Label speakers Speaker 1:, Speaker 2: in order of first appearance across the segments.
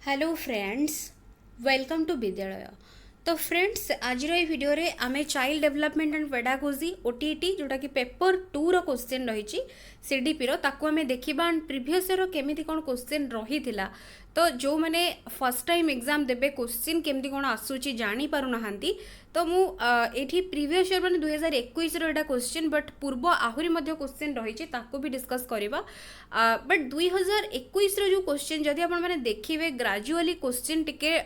Speaker 1: Hello friends, welcome to विद्यालय। तो friends, आज ये वीडियो रे आमे child development and pedagogy OTT जोटा कि पेपर 2 रो क्वेश्चन रही सीडीपी रो ताकू आमे देखिबा प्रीवियस रो केमिति कोन क्वेश्चन रही थिला। तो जो मैंने फर्स्ट टाइम एग्जाम देबे क्वेश्चन केमती कोन आसुची जानी पारु नहांती तो मु एठी प्रीवियस ईयर माने 2021 रो एटा क्वेश्चन बट पूर्व आहुरी मध्य क्वेश्चन रही ताको भी डिस्कस करबा। बट 2021 रो जो क्वेश्चन जदि आपण माने देखिबे ग्रेजुअली क्वेश्चन टिके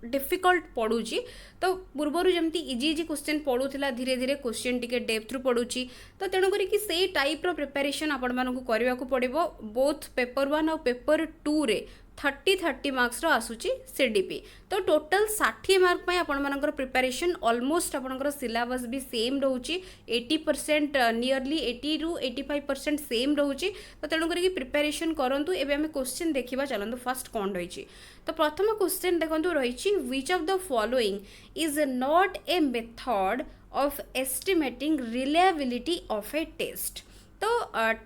Speaker 1: डिफिकल्ट पड़ुची। तो पूर्वर जमती इजी इजी क्वेश्चन पड़ूला धीरे धीरे क्वेश्चन टिके डेप्थ रु पड़ुची। तो तेणुक से टाइप रो प्रिपरेशन आपण मानकु करबा को पड़िबो। बोथ पेपर 1 और पेपर 2 रे 30 मार्क्स रो आसुची सीडीपी। तो टोटल 60 मार्क पय आपण मानकर प्रिपरेशन ऑलमोस्ट आपनकर सिलेबस भी सेम रहउची। 80% नियरली 80 रु 85% सेम रहउची। तो तेणुक प्रिपरेशन करंतु। एबे हम क्वेश्चन देखिबा चलंतु फर्स्ट कोन रहिची। तो प्रथम क्वेश्चन देखंतु रहिची which of the following is not a method of estimating reliability of a test. तो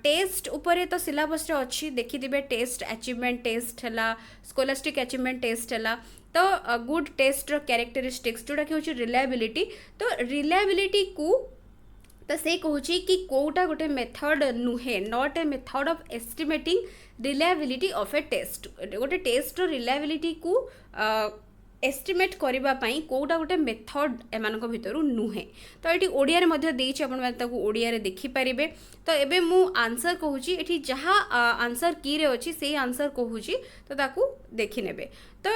Speaker 1: टेस्ट उपरे तो सिलेबस रे अच्छी देखिथिबे टेस्ट अचीवमेंट टेस्ट हला स्कोलास्टिक अचीवमेंट टेस्ट हला। तो गुड टेस्ट रो कैरेक्टरिस्टिक्स जोटा कि होची रिलायबिलिटी। तो रिलायबिलिटी को तो से कहूची कि कोटा गोटे मेथड नुहे not a method of estimating reliability of a test. गोटे टेस्ट रो रिलायबिलिटी को एस्टिमेट करबा पई कोटा गोटे मेथड एमानक भितरु नुहे। तो एठी ओडिया रे मध्ये देइछि आपण माने ताकू ओडिया रे देखि परिबे। तो एबे मु आंसर कहूची एठी जहा आंसर की रे अछि सेही आंसर कहूची तो ताकू देखि नेबे। तो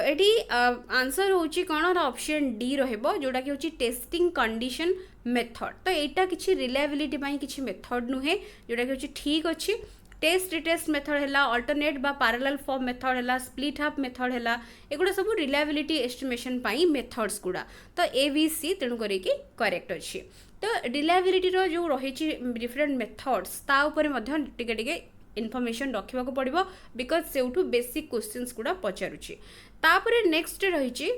Speaker 1: एठी आंसर होची कोन ऑप्शन डी रहबो जोटा कि होची टेस्टिंग कंडीशन मेथड। तो एटा किछि रिलायबिलिटी पई किछि मेथड नुहे जोटा कि होची ठीक अछि। टेस्ट रिटेस्ट मेथड है अल्टरनेट बा पैरेलल फॉर्म मेथड है स्प्लिट हाफ मेथड है एगुड़ा सब रिलायबिलिटी एस्टिमेशन पाई मेथड्स गुड़ा। तो ए बी सी तेणु करिकी करेक्ट अच्छी। तो रिलायबिलिटी रो जो रही डिफरेंट मेथड्स ता ऊपर मध्य टिके टिके इनफॉरमेशन रखा पड़ो बिकज से बेसिक क्वेश्चंस गुड़ा पचारुची। तापरे नेक्स्ट रही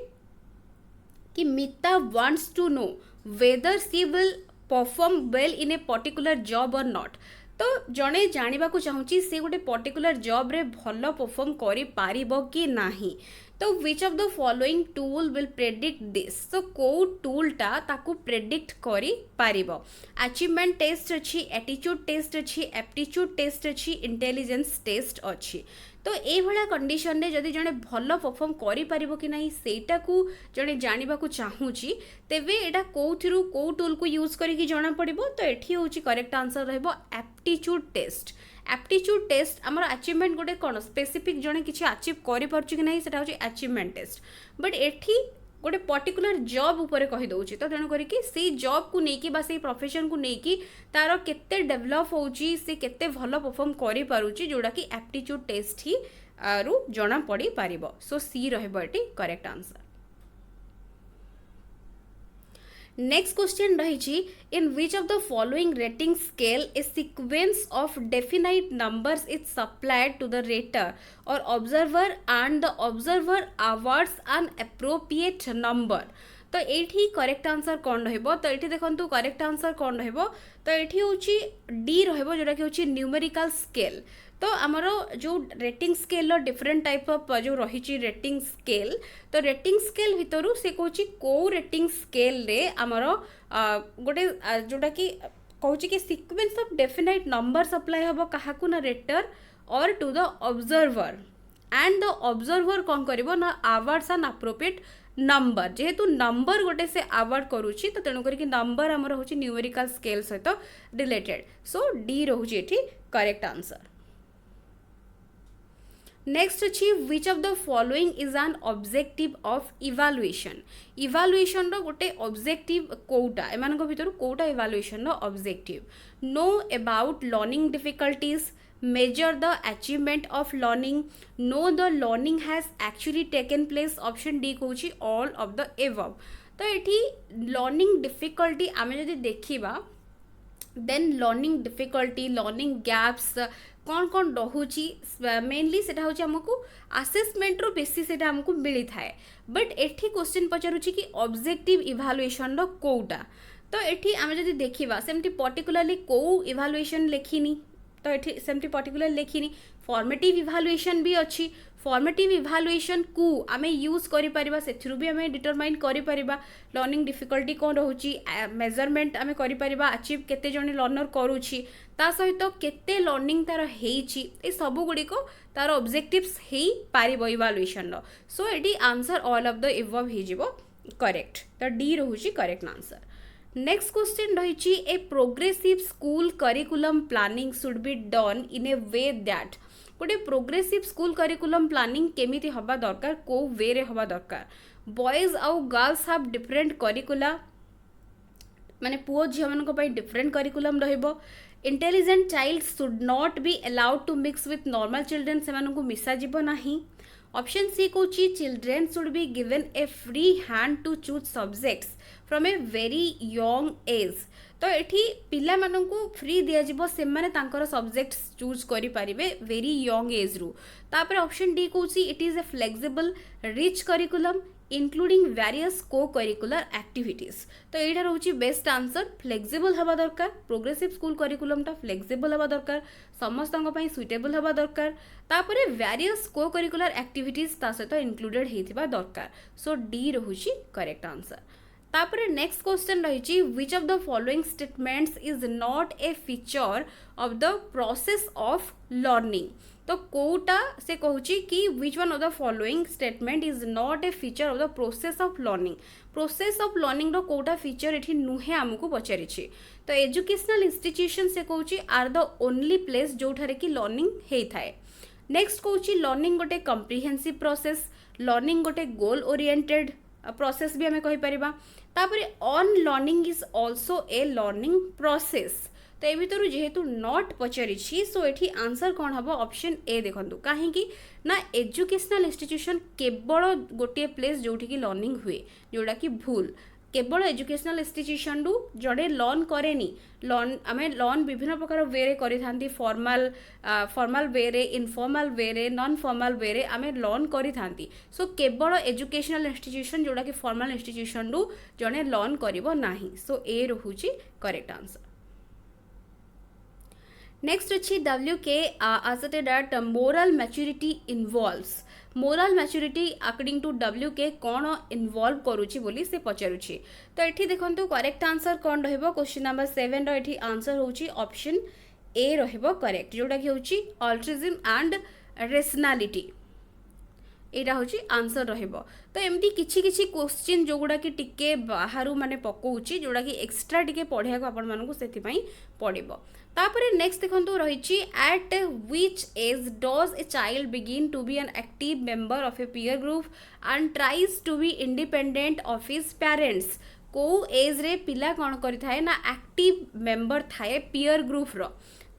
Speaker 1: कि Mita wants to know whether she will perform well in a particular job और नॉट। तो जड़े जानवा चाहूँगी से गोटे पर्टिकुलर जॉब रे भल परफॉर्म करि पारिबो कि नाही। तो विच of the following tool will predict this. तो को टूलटा ताकू प्रेडिक्ट करि पारिबो। अचीवमेंट टेस्ट अच्छी एटीट्यूड टेस्ट अच्छी एप्टीट्यूड टेस्ट अच्छी इंटेलिजेंस टेस्ट अच्छी। तो ये भाया कंडीशन ने जदि जड़े भल परफॉर्म करि पारिबो कि नाही सेटा को जड़े जानवा चाहूँगी तेबे एटा कोथिरु को टूल को यूज करिकी जणा पड़िबो। तो एठी होची करेक्ट आंसर रहबो एप्टीट्यूड टेस्ट। एप्टीट्यूड टेस्ट आमर अचीवमेंट गोटे कौन स्पेसिफिक जड़े किसी अचीव कर ना से अचीवमेंट टेस्ट। बट एठी गोटे पर्टिकुलर जॉब उपरे कही दउची। तो तेणु करिकी से जॉब को लेकिन बा से प्रोफेशन को लेकिन तार केते डेवलप होची से केते भल परफॉर्म करि पारुची जोड़ा कि एप्टीट्यूड टेस्ट ही रु जना पड़ी पारिबो। सो सी रहबो एटी करेक्ट आंसर। नेक्स्ट क्वेश्चन रही in which of the following rating scale a sequence of definite numbers is supplied to the rater or observer and the observer awards an appropriate number. तो ये correct answer कौन रहिबो। तो ये देखंतु correct answer कौन रहिबो। तो ये होची डी रहिबो जोटा कि होची न्यूमेरिकल स्केल। तो आमर जो rating scale different type of जो रही रेटिंग स्केल। तो रेटिंग स्केल भितर से कहूँ को रेटिंग स्केल रे आमर गोटे जोटा कि कहूँ कि sequence of definite number supply हम क्या ना rater or to the observer and the observer कौन करिवो ना अवार्ड्स एंड एप्रोप्रिएट नंबर। जेहेतु नंबर गोटे से अवार्ड करुच्ची तो तेणुक नंबर आमर हूँ न्यूमेरिकल स्केल सहित रिलेटेड। सो डी रोचे ये करेक्ट आंसर। नेक्स्ट अच्छी which of the following is an objective of evaluation. Evaluation रो गोटे ऑब्जेक्टिव कोटा एमान भीतर कोटा इवालुएशन रो objective no about learning difficulties measure the achievement of learning know the learning has actually taken place. Option D कहूँ all of the above. तो ये लर्निंग डिफिकल्टी आम जदि देखा देन लर्निंग डिफिकल्टी लर्निंग गैप्स कौन कौन रोची मेनली से आमको आसेसमेंट रो बेसी से आमको मिली थाए। बट एठी क्वेश्चन पचारुची कि ऑब्जेक्टिव इवालुएशन रो कोटा। तो एठी आम जदि देखिबा सेमती पर्टिकुलरली को इवालुएशन लेखिनी तो ये सेमती पर्टिकुलर लिखिनी फॉर्मेटिव इभालुएशन भी अच्छी फॉर्मेटिव इभालुएशन को आमे यूज करि परिबा सेथिरु भी आमे डिटरमाइन करि परिबा लर्निंग डिफिकल्टी कोन रहउची मेजरमेंट आमे करि परिबा अचीव केते जने लर्नर करूची ता सहित केते लर्निंग तार हेइची ए सब गुडी को तार ऑब्जेक्टिव्स हेइ पारिबो इभालुएशन रो सो एटी answer all of the above हे जिवो करेक्ट तो डी रहउची करेक्ट आंसर नेक्स्ट क्वेश्चन रही a progressive school curriculum planning should be done in a way that गोटे प्रोग्रेसिव स्कूल करिकुलम प्लानिंग केमिति हवा दरकार को वे रे हवा दरकार बॉयज आउ गर्ल्स हैव डिफरेंट करिकुला माने पुओ झियो मानक पई डिफरेंट करिकुलम रहइबो intelligent child should not be allowed to mix with normal children से मानक मिसा जिवो नाही ऑप्शन सी कोची children should be given a free hand to choose subjects from a very young age तो एठी पिला मानकू फ्री दिया जिवो से माने तांकर सब्जेक्ट्स चूज करि पारिबे वेरी यंग एज रु तापर option D Kochi it is a flexible rich curriculum including various को करिकुलर एक्टिविटीज तो यहाँ रोचे बेस्ट आंसर फ्लेक्सिबल हवा दरकार प्रोग्रेसिव स्कूल करिकुलम टा फ्लेक्सिबल हवा दरकार समस्त सुइटेबल हवा दरकार तापरे वेरियस को करिकुलर एक्टिविटीज ता सहित इंक्लूडेड हेतिबा दरकार सो डी रोचे करेक्ट आंसर तापरे नेक्स्ट क्वेश्चन रही which of the following statements is not a feature of the process of learning तो कोटा से कहूची कि which one of the following statement is not a feature of the process of learning रो कोटा feature एठी नुहे आमको पचारिछि तो एजुकेशनल इंस्टीट्यूशन से कहूची आर द ओनली प्लेस जोठारे कि लर्निंग हेइ थाए नेक्स्ट कहूची लर्निंग गोटे कम्प्रिहेंसिव प्रोसेस लर्निंग गोटे गोल ओरिएंटेड प्रोसेस भी हमें कहि परिबा तापरे on learning is also a learning process तो ये भर जेहेतु नॉट पचारि सो ये आंसर कौन हम ऑप्शन ए देखु कहीं ना एजुकेशनल इंस्टीट्यूशन केवल गोटे प्लेस जोठी लर्निंग हुए जोड़ा कि भूल केवल एजुकेशनल इंस्टीट्यूशन रु जड़े लर्न करेनी लर्न आम लर्न विभिन्न प्रकार वे रे करि थांती फॉर्मल वे रे इनफॉर्मल वे रे नॉन फॉर्मल वे रे आम लर्न करि थांती सो केवल एजुकेशनल इंस्टीट्यूशन जोड़ा कि फॉर्मल इंस्टीट्यूशन रु जड़े लर्न करिवो नाही सो ए रहुची करेक्ट आंसर नेक्स्ट अच्छी WK asserted that moral maturity involves moral maturity according to WK कौन इन्वॉल्व करुची बोली से पचारुची तो ये देखो करेक्ट आंसर कौन रहिबो क्वेश्चन नंबर 7 रो ये आंसर होची ऑप्शन ए रहिबो करेक्ट जोटा कि होची अल्ट्रुइज्म एंड रेशनैलिटी एटा होची आंसर रहिबो तो एमती किछि किछि क्वेश्चन जो गुडा कि टिके बाहरु माने पकोउची जोडा कि एक्स्ट्रा टिके पढिया को आपण मानकु सेति पई पडिबो तापरे नेक्स्ट देखंतु रहिची at which age does a child begin to be an active member of a peer group and tries to be independent of his parents को एज रे पिला कोन करि थाए ना एक्टिव मेंबर थाए पीयर ग्रुप रो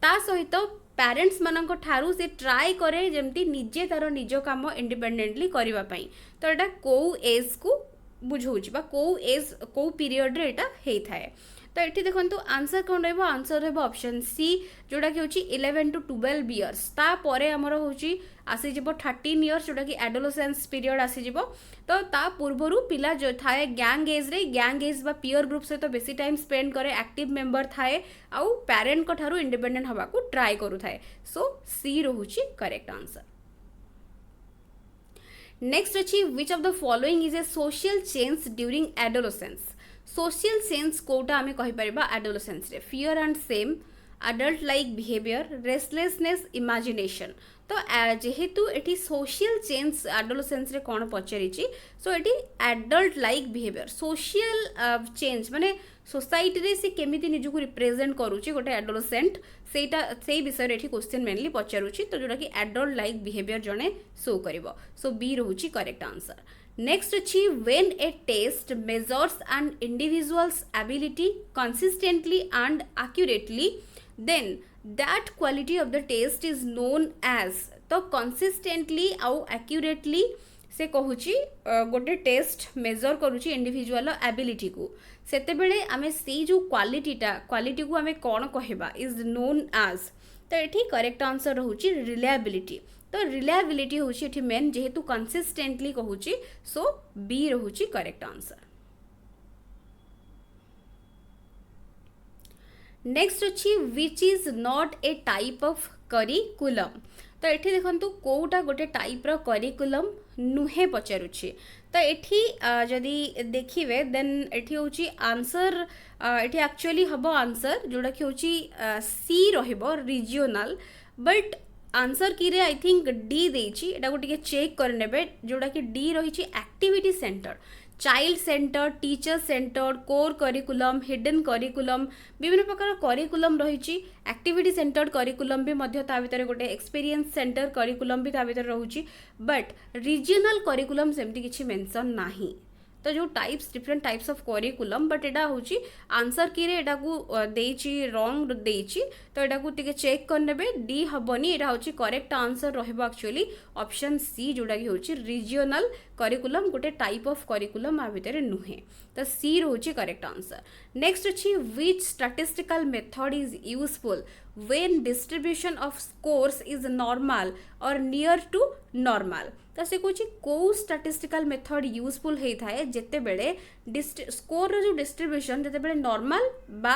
Speaker 1: ता सहित पेरेंट्स मानक ठारू से ट्राई करे जेमती निजे तार निज काम इंडिपेंडेंटली करबा पई तो एटा को एज को बुझौछि बा को एज को पीरियड रे एटा हेइ थाए तो ये देखो आंसर कौन रहिबो आंसर रहिबो ऑप्शन सी जोड़ा कि होची 11 to 12 इयर्स ता परे हमर होची आसी जिवो 13 इयर्स जोड़ा कि एडोलेसेंस पीरियड आसी जिवो तो ता पूर्वरु पिला जो थाए गैंग एज बा पीयर ग्रुप से तो बेसी टाइम स्पेंड करे एक्टिव मेंबर थाए आउ पेरेंट को ठारू इंडिपेंडेंट हवा को ट्राई करू थाए सो सी रहूची करेक्ट आंसर नेक्स्ट अछि which of the following is a social change during adolescence social sense कोटा आमे कहि परिबा एडोलेसेंस रे fear and shame adult like behaviour restlessness imagination तो जेहेतु एटी सोशल चेंज एडोलेसेंस रे कोन पचारिची सो एटी adult like behaviour social change माने सोसाइटी रे से केमिति निजु को रिप्रेजेंट करूची गोटे एडोलेसेंट सेटा सेही विषय रे एठी क्वेश्चन मेनली पचारुची तो जोटा कि एडल्ट लाइक बिहेवियर जने शो करिवो सो बी रहूची करेक्ट आंसर नेक्स्ट अच्छी when a test measures an individual's ability consistently and accurately then that quality of the test is known as तो consistently आउ accurately से कहूची गोटे test major करूची individual ability को सेते बेले आमे से जो क्वालिटी को आमे कोन कहबा इज नोन एज तो एठी करेक्ट आंसर रहूची रिलायबिलिटी तो रिलायबिलिटी होची एठी मेन जेहेतु कंसिस्टेंटली कहूची सो बी रहूची करेक्ट आंसर नेक्स्ट अच्छी which is not A type of curriculum. तो ये देखो कोटा गोटे टाइप रो करिकुलम नुहे पचारुछि। तो ये जदि देखिए देन ये हूँ आंसर ये एक्चुअली हम आंसर जोड़ा कि हूँ सी रहिबो रिजियोनाल, बट आंसर की रे आई थिंक डी देछि। एटा को टिके चेक कर नेबे जोड़ा कि डी रही activity centre, child centre, teacher centre, core curriculum, hidden curriculum, विभिन्न प्रकार करिकुलम रही। एक्टिविटी सेंटर करिकुलम भी मध्य ता भितर गोटे एक्सपीरियंस सेंटर करिकुलम भी ता भितर रहुची, बट रीजनल करिकुलम सेमती किछि मेंशन नाही। तो जो types different types of curriculum, but एटा होची आंसर की रे एटा को देछि रॉन्ग देछि। तो एटा को टिके चेक कर नेबे, डी हबनी, एटा होची करेक्ट आंसर रहबो एक्चुअली ऑप्शन सी जोडा कि होची रीजनल करिकुलम गोटे टाइप ऑफ करिकुलम आ भितर नुहे। तो सी होची करेक्ट आंसर। नेक्स्ट अछि which statistical method is useful when distribution of scores is normal और नियर टू नॉर्मल। तो से कौन कौ स्टैटिस्टिकल मेथड यूजफुल होता है जिते बेले स्कोर जो डिस्ट्रीब्यूशन जिते बेले नॉर्मल बा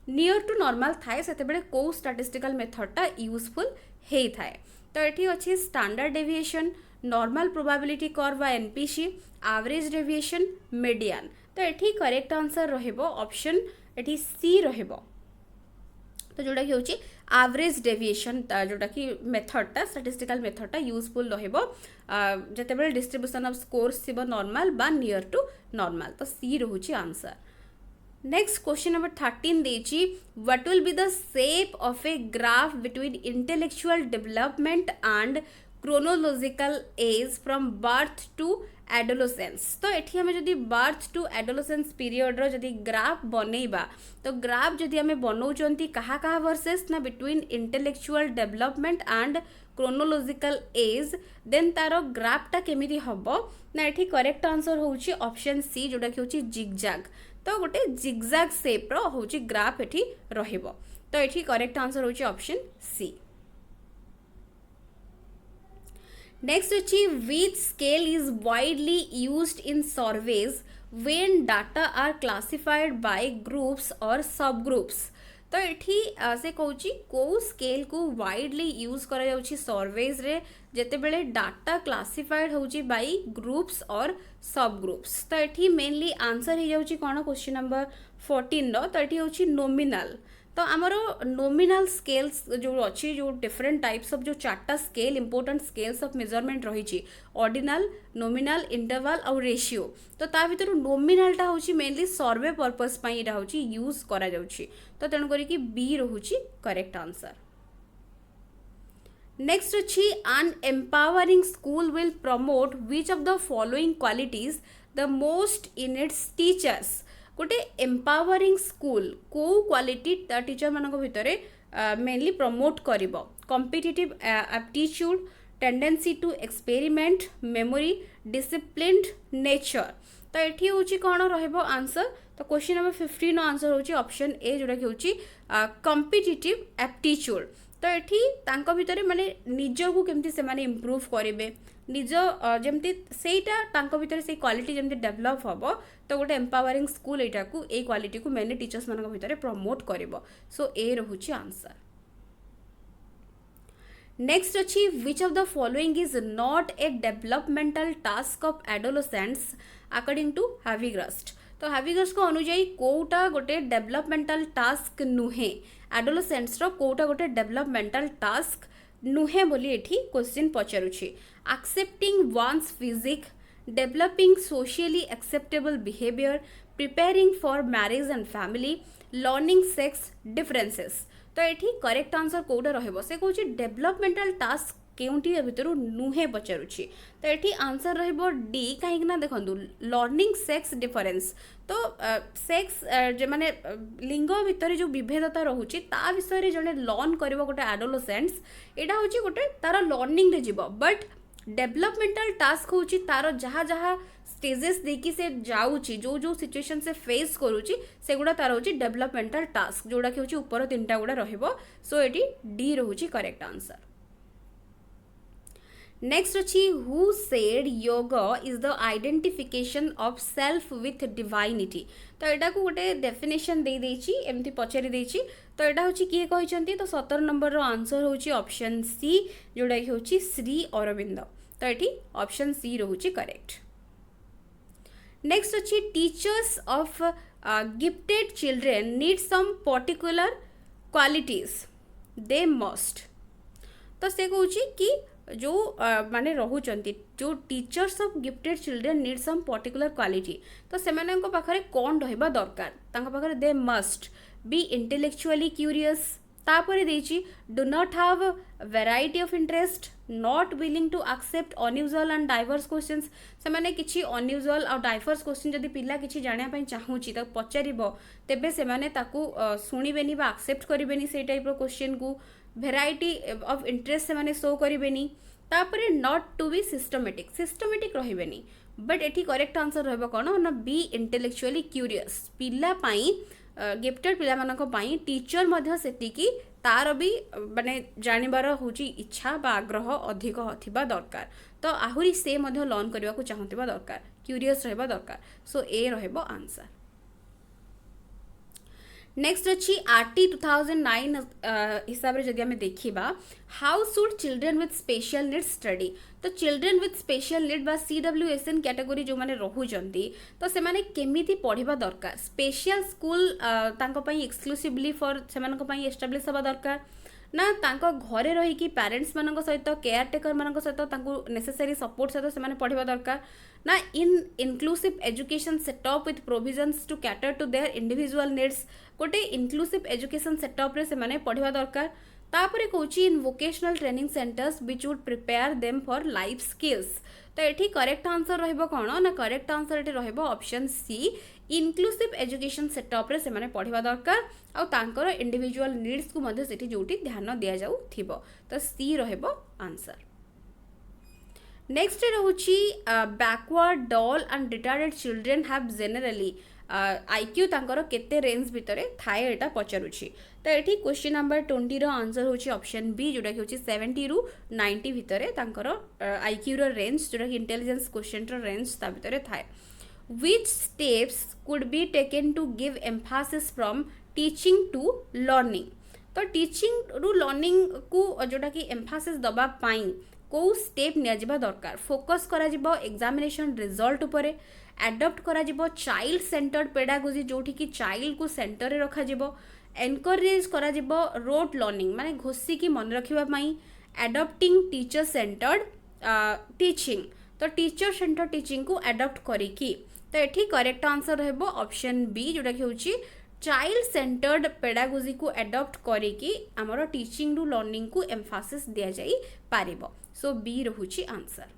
Speaker 1: नियर टू नॉर्मल थाए से बेले कौ स्टैटिस्टिकल मेथडटा यूजफुल होता है। तो ये अच्छी standard deviation, normal probability curve बा एनपीसी, एवरेज डेविएशन, मीडियन। तो ये करेक्ट आंसर रहिबो ऑप्शन ये सी रहिबो। तो जोटा कि होची एवरेज डेविएशन जोटा कि मेथडटा स्टैटिस्टिकल मेथडटा यूजफुल रहिबो जते बेले डिस्ट्रीब्यूशन ऑफ स्कोर्स थिबो नॉर्मल बा नियर टू नॉर्मल। तो सी रहुची आंसर। नेक्स्ट क्वेश्चन नंबर 13 देची what will be the shape of a graph between intellectual development and chronological age from birth to adolescence. तो ये आम जदि बर्थ टू एडोलोसेंस पीरियड रो जदि ग्राफ बनैबा, तो ग्राफ जदि आम बनाऊँच कहा वर्सेस ना between intellectual development and chronological age, then तार ग्राफटा केमिति हबो ना ये करेक्ट आंसर होची ऑप्शन सी जोटा कि होची जिगजैग। तो गोटे जिगजैग शेप रो होची ग्राफ एठी रहिबो। तो ये करेक्ट आंसर होची ऑप्शन सी। नेक्स्ट अच्छी which scale is widely used in surveys when data are classified by groups or subgroups। तो ये से कहूँ कौ स्केल को वाइडली यूज करा जाउछि सर्वेज रे जेते बेले डाटा क्लासिफाइड होउछि बाय ग्रुप्स और सब ग्रुप्स। तो ये मेनली आंसर हो जाउछि कोन क्वेश्चन नंबर 14 रो। तो ये होउछि नॉमिनल। तो आमर नॉमिनल स्केल्स जो अच्छी जो डिफरेंट टाइप्स ऑफ जो चार्टा scale important scales of measurement रही ऑर्डिनल, नॉमिनल, इंटरवल और रेशियो। तो ता भीतर नॉमिनलटा होची मेनली सर्वे पर्पस पई इरा होची यूज करा जाउची। तो तेणु करी कि बी रहुची करेक्ट आंसर। नेक्स्ट अच्छी an empowering school will promote which of the following qualities the most in its teachers. गोटे एम्पावरिंग स्कूल को क्वालिटी टीचर मान भितर मेनली प्रमोट करिबो competitive aptitude, tendency to experiment, memory, disciplined nature. तो ये हूँ कौन रहिबो आंसर। तो क्वेश्चन नंबर 15 आंसर होची ऑप्शन ए जोटा कि होची कॉम्पिटिटिव एप्टीट्यूड। तो ये भितर माने निज को केमती से माने इम्प्रूव करेंगे निज जमती सेटा भितर से क्वालिटी जमती डेवलप हम। तो गोटे एम्पावरिंग स्कूल यहाँ को ए क्वालिटी को मेनली टीचर्स मान भितर प्रमोट करिबो। सो ए रहुची आंसर। नेक्स्ट अच्छी which of the following is not a developmental task of adolescents according to Havighurst. तो हैविग्रस्ट को अनुजाई कोटा गोटे डेवलपमेंटल टास्क नुहे, एडोलसेंट्स रो कोटा गोटे डेवलपमेंटल टास्क नुहे बोली एठी क्वेश्चन पचारुछि। Accepting one's physique, developing socially acceptable behaviour, preparing for marriage and family, learning sex differences. तो ये करेक्ट आंसर कोटा रहिबो से कहूँ डेवलपमेंटल टास्क केउंटी भितर नुहे पचारुछि। तो ये आंसर रहिबो डी कहीं देखो लर्निंग सेक्स डिफरेंस। तो सेक्स जे माने लिंग भितर जो विभेदता रोचे ता विषय जड़े लर्न कर गोटे एडोलसेंट्स यहाँ हूँ गोटे तार लर्निंग रे जीव, बट डेवलपमेंटल टास्क हूँ तार जहाँ जहाँ स्टेजेस देखी से जाऊँगी जो जो सिचुएशन से फेस करुच्ची से गुड़ा तार हूँ डेवलपमेंटल टास्क जोड़ा कि हूँ ऊपर 3टा गुड़ा रहिबो। सो ये डी रहुची करेक्ट आंसर। नेक्स्ट अच्छी who said yoga is the identification of self with divinity. तो यहाँ को गोटे डेफिनेशन दे देछि एमती पचारि देछि। तो यहाँ हूँ किए कहते तो 17 नंबर आंसर हूँ ऑप्शन सी जोटा कि हूँ श्री अरविंद। तो ये ऑप्शन सी रोचे करेक्ट। नेक्स्ट अच्छी teachers of gifted children need some particular qualities they must. तो से कहूँ कि जो माने रहुचंती जो teachers of gifted children need some particular quality तो से पाखरे कौन रहिबा दरकार तांका पाखरे they must be intellectually curious. तापर देछि do not have variety of interest not willing to accept unusual and diverse questions. से माने किछि अनयूजुअल और डाइवर्स क्वेश्चन जदि पिला किछि जानिया पई चाहूची त पचारिबो तेबे से माने ताकू सुनिबेनी बा एक्सेप्ट करिबेनी से टाइप रो क्वेश्चन को। भेराइटी ऑफ इंटरेस्ट से माने शो करिबेनी। तापरे नॉट टू बी सिस्टमेटिक रहिबेनी। बट एठी करेक्ट आंसर रहबो कोन ना बी इंटेलेक्चुअली क्यूरियस। पिला पई गिफ्टेड पिला मानक पई टीचर मध्य सेटिकी तार भी माने जानिबार होची इच्छा बा आग्रह अधिक थिबा दरकार। तो आहुरी से मध्य लर्न करबा को चाहतिबा दरकार क्यूरियस रहबा दरकार। सो ए रहबो आंसर। नेक्स्ट अच्छी आरटी 2009 हिसाब से जदि आम देखा how should children with special needs study. तो चिल्ड्रेन विथ स्पेशल नीड बा CWSN कैटेगरी जो माने रहुचंती तो से माने केमिति पढ़िबा दरकार। स्पेशल स्कूल तांको पई एक्सक्लूसिवली फॉर से मानको पई एस्टाब्लिश हबा दरकार ना तांको घरे रही कि पेरेंट्स मानक सहित केयर टेकर मानक सहित तांको नेसेसरी सपोर्ट सहित से माने पढ़िबा दरकार ना in inclusive education setup with provisions to cater to their individual needs. गोटे इनक्लूसिव एजुकेशन सेटअप रे से माने पढ़िबा दरकार। तापरे कोची in vocational training centres which would prepare them for life skills. तो ये करेक्ट आंसर रहिबो कोन ना करेक्ट आंसर ये रहिबो option C inclusive education setup रे से माने पढ़िबा दरकार आ तांकर इंडिविजुअल नीड्स को मध्ये सेठी जोटी ध्यान दिया जाऊ थिबो। तो सी रहिबो आंसर। नेक्स्ट रोची backward dull and retarded children have generally IQ तांकर केते रेंज भितर थाए एटा पचारुछि। तो ये क्वेश्चन नंबर 20 रो आंसर होची ऑप्शन बी जोटा कि होची 70 रु 90 भितर तांकर आईक्यू रो रेंज जोटा कि इंटेलिजेंस क्वेश्चन रो रेंज ता भितर थाए। Which steps could be taken to give emphasis from teaching to learning. तो टीचिंग रु लर्निंग को जोटा कि एम्फासिस दबा पाई को स्टेप निया दरकार। फोकस करा जिवो एग्जामिनेशन रिजल्ट उपरे एडप्ट करा जिवो चाइल्ड सेंटर्ड पेडागोजी जोठी कि चाइल्ड को सेंटर रे रखा जिवो। एनकरेज करा जिवो रोट लर्निंग माने घोसी की मन रखिबा पई एडप्टिंग टीचर सेंटर्ड टीचिंग। तो टीचर सेंटर टीचिंग को एडप्ट करी की। तो एठी करेक्ट आंसर रहबो ऑप्शन बी जोटा कि होची चाइल्ड सेंटर्ड पेडागोजी को एडप्ट करी की हमरो टीचिंग रु लर्निंग को एम्फासिस दिया जाई पारिबो। सो बी रहुची आंसर।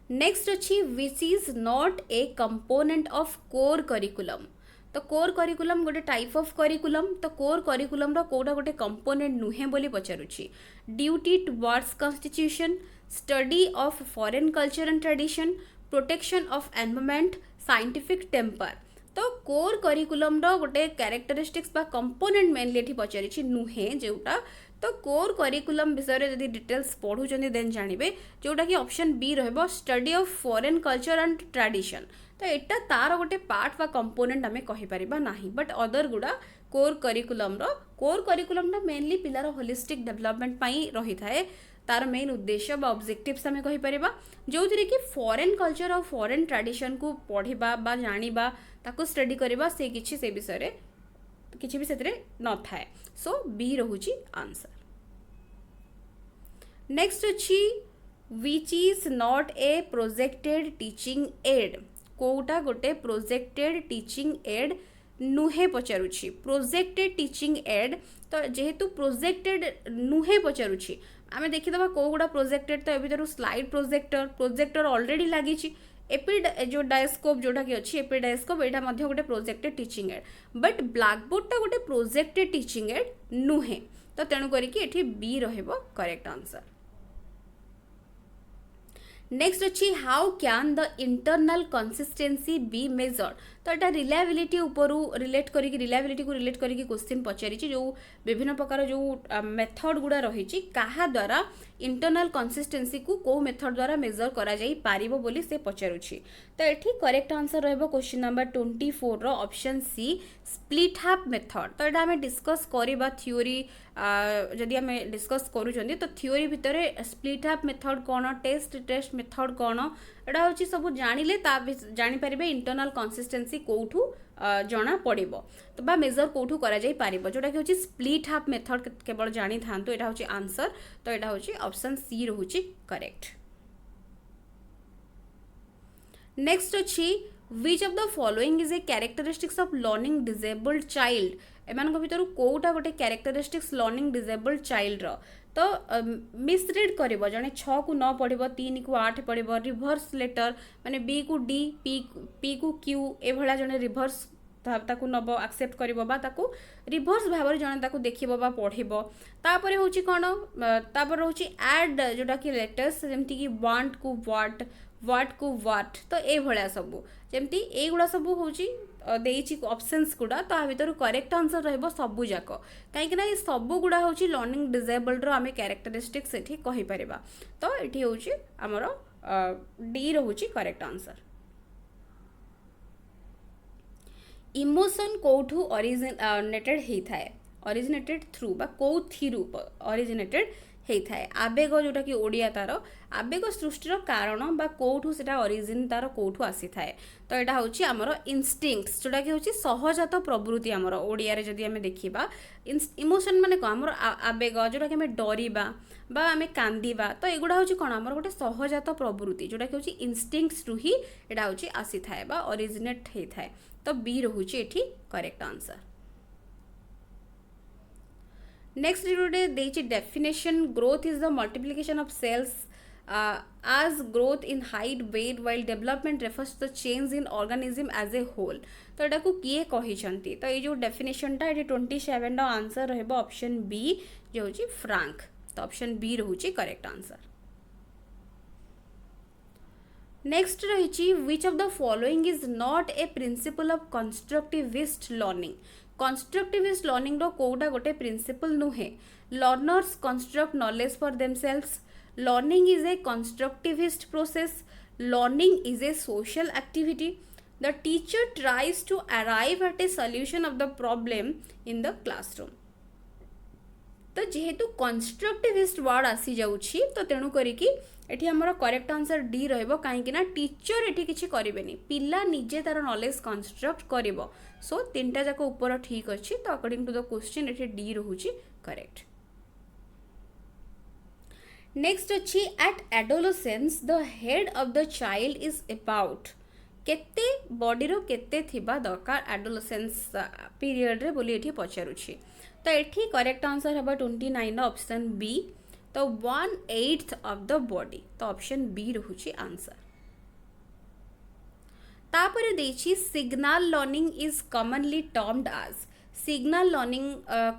Speaker 1: नेक्स्ट अच्छी which is not a component of core curriculum. तो कोर करिकुलम गोटे टाइप ऑफ करिकुलम। तो कोर करिकुलम रो कोटा गोटे कंपोनेंट नुहे बोली पचारुछि। Duty towards constitution study of foreign culture and tradition protection of environment scientific temper. तो कोर करिकुलम रो गोटे कैरेक्टरिस्टिक्स बा कंपोनेंट मेनली एठी पचारिछि नुहे जोटा। तो कोर करिकुलम विषय जदि डिटेल्स पढ़ुचंदी देन जानिबे जोटा कि ऑप्शन बी रहबो study of foreign culture and tradition. तो एटा तार गोटे पार्ट बा कंपोनेंट आमे कहि परिबा नाही बट अदर गुडा कोर करिकुलम ना मेनली पिलार होलिस्टिक डेवलपमेंट पई रही थाए। तार मेन उद्देश्य बा ऑब्जेक्टिव्स आमे कहि परिबा जो कि फॉरेन कल्चर और फॉरेन ट्रेडिशन को पढ़िबा बा जानिबा ताको स्टडी करिबा से किछि से विषय किछि भी सेतरे न थाए। सो बी रहुची आंसर। नेक्स्ट अच्छी which is not a projected teaching aid. कोटा गोटे प्रोजेक्टेड टीचिंग एड नुहे पचारुछि। प्रोजेक्टेड टीचिंग एड तो जेहेतु प्रोजेक्टेड नुहे पचारुछि आमे देखिदबा को गुडा प्रोजेक्टेड। तो एबिदरु स्लाइड प्रोजेक्टर ऑलरेडी लागिछि। जो डायस्कोप जोटा कि अच्छी एपिडायस्कोप एटा मध्य गोटे projected teaching add but black board टा गोटे प्रोजेक्टेड टीचिंग एड नुहे। तो तेणु करिकी एठी बी रहबो करेक्ट आंसर। नेक्स्ट अच्छी how can the internal consistency be measured. तो यहाँ रिलायबिलिटी ऊपर रिलेट करी रिलायबिलिटी को रिलेट करी क्वेश्चन पचारि जो विभिन्न प्रकार जो मेथड गुड़ा रही क्या द्वारा इंटरनल कंसिस्टेंसी को मेथड द्वारा मेजर करा जाई पारिबो बोली से पचारुछि। तो एठी करेक्ट आंसर रहबो क्वेश्चन नंबर 24 रो option C split half method. तो एटा हमें डिस्कस करिबा थ्योरी जदि हमें डिस्कस करूछंदी तो थ्योरी भितरे स्प्लिट हाफ मेथड कोन टेस्ट मेथड कोन एटा होछि सब जानिले ता जानि परिबे इंटरनल कंसिस्टेंसी कोठू जना पड़िबो तो बा मेजर कोठू करा जाई पारिबो जोटा कि होछि स्प्लिट हाफ मेथड केवल जानि थांतु एटा होछि आंसर। तो एटा होछि ऑप्शन सी रहुछि करेक्ट। नेक्स्ट अछि which of the following is A characteristics of learning disabled child. एमान को भितर कोउटा गोटे कैरेक्टरिस्टिक्स लर्निंग डिसेबल्ड चाइल्ड रो तो मिसरीड करिवो जने 6 को 9 पढ़िबो 3 को 8 पढ़िबो रिवर्स लेटर माने बी को डी पी को क्यू ए भला जने रिवर्स ताकू नब एक्सेप्ट करिवो बा ताकू रिवर्स भाबरे जने ताकू देखिबो बा पढ़िबो। तापर होची कोन तापर होची ऐड जोटा कि लेटर्स जेमति कि वांट को वाट को वाट तो ए भला सब जेमति ए गुडा सब होची देइछि ऑप्शंस गुडा तो आ भीतर करेक्ट आंसर रहबो सबु जाको काहे कि ना ए सबु गुडा होची लर्निंग डिसेबल्ड रो हमें कैरेक्टरिस्टिक्स एठी कहि परिबा। तो एठी होची हमरो डी रहउची करेक्ट आंसर। इमोशन कोठू ओरिजिनेटेड हेइ थाए ओरिजिनेटेड थ्रू बा को थ्रू ओरिजिनेटेड हेइ थाए आवेग जोटा कि ओडिया तार आवेग सृष्टिर कारण बा कोठू सेटा ओरिजिन तार कोठू आसी थाए। तो एटा होची हमरो इंस्टिंक्ट्स जोटा कि होची सहजात प्रवृत्ति हमरो ओडिया रे जदी हमें देखिबा इमोशन माने को हमरो आवेग जोटा कि हमें डरिबा बा हमें कांदीबा तो एगुडा होची कोन हमरो गोटे सहजात प्रवृत्ति जोटा कि होची इंस्टिंक्ट्स रु ही एटा होची आसी थाए बा ओरिजिनेट हेइ थाए। तो बी रहुची एठी करेक्ट आंसर। नेक्स्ट रिडे देइछि definition growth is the multiplication of cells as growth in height weight while development refers to the change in organism as a whole। तो एटा को किए कहि छंती तो ये जो डेफिनेशन ता एटी 27 रो आंसर रहबो ऑप्शन बी जे होची फ्रैंक। तो ऑप्शन बी रहुची करेक्ट आंसर। नेक्स्ट रही which of the following is not a principle of constructivist learning. Constructivist learning रो कोडा गोटे प्रिंसिपल नुहे learners construct knowledge for themselves learning is a constructivist process learning is a social activity the teacher tries to arrive at a solution of the problem in the classroom। तो जेहेतु constructivist word आसी जाउछि तो तेणु करी कि एठी हमर correct answer D रहइबो काहे कि ना टीचर एठी किछि करिवेनी पिला निजे तार नॉलेज कंस्ट्रक्ट करिवो। सो तीनटा जाको ऊपर ठीक अछि तो अकॉर्डिंग टू द क्वेश्चन एठी डी रहुछि करेक्ट। नेक्स्ट अच्छी at adolescence the head of the child is about केते बॉडी रो केते थिबा दरकार एडोलसेंस पीरियड रे बोली एठी पचारुछि। तो एठी करेक्ट आंसर हबा 29 ऑप्शन बी तो 1/8 ऑफ द बॉडी। तो ऑप्शन बी रहुछि आंसर। तापर देछि signal learning is commonly termed as signal learning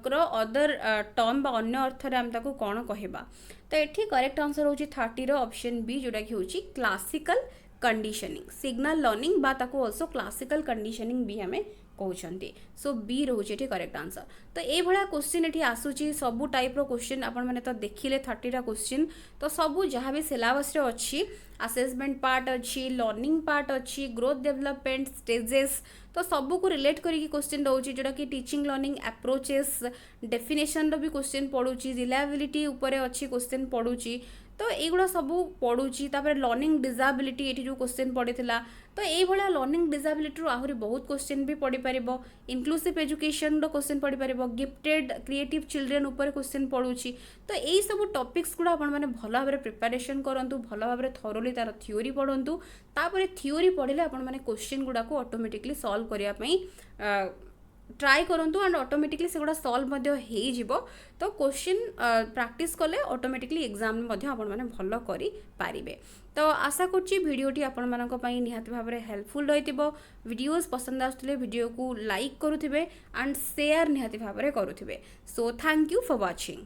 Speaker 1: रो अदर टर्म बा अन्य अर्थ रे हम ताको कोन कहिबा। तो एठी करेक्ट आंसर होची 30 रो ऑप्शन बी जोटा कि होची क्लासिकल कंडीशनिंग सिग्नल लर्निंग बा ताको आल्सो क्लासिकल कंडीशनिंग भी हमें कहउछंती। सो बी रहुची एठी करेक्ट आंसर। तो ए भला क्वेश्चन एठी आसुची सबु टाइप रो क्वेश्चन आपण माने तो देखिले 30 टा क्वेश्चन तो सबु जहां भी सिलेबस रे अछि असेसमेंट पार्ट अछि लर्निंग पार्ट अछि ग्रोथ डेवलपमेंट स्टेजेस तो सबू को रिलेट करिकी क्वेश्चन दउची जोटा कि टीचिंग लर्निंग अप्रोचेस डेफिनेशन रो भी क्वेश्चन पडुची रिलायबिलिटी ऊपर अछि क्वेश्चन पडुची तो एगुड़ा सबू पडुची तापर लर्निंग डिसेबिलिटी एठी जो क्वेश्चन पडिथिला तो ए भला लर्निंग डिसेबिलिटी रो आहुरी बहुत क्वेश्चन भी पड़ी परिबो इंक्लूसिव एजुकेशन रो क्वेश्चन पड़ी परिबो गिफ्टेड क्रिएटिव चिल्ड्रन ऊपर क्वेश्चन पडुची। तो एई सब टॉपिक्स गुडा आपण माने भलो भाबरे प्रिपरेशन करंतु भलो भाबरे थरोली तार थ्योरी पढंतु तापर थ्योरी पढिले आपण माने क्वेश्चन गुडा को ऑटोमेटिकली सॉल्व करिया पई ट्राई करंतु एंड ऑटोमेटिकली सेगुडा सॉल्व मध्य हेइ जिवो। तो क्वेश्चन प्रैक्टिस कले ऑटोमेटिकली एग्जाम मध्य आपण माने भलो करि पारिबे। तो आशा करछि वीडियोटी आपण मानक पई निहाती भाबरे हेल्पफुल रहितिबो। वीडियोस पसंद आस्तले वीडियो को लाइक करूथिबे एंड शेयर निहाती भाबरे करूथिबे। So thank you for watching.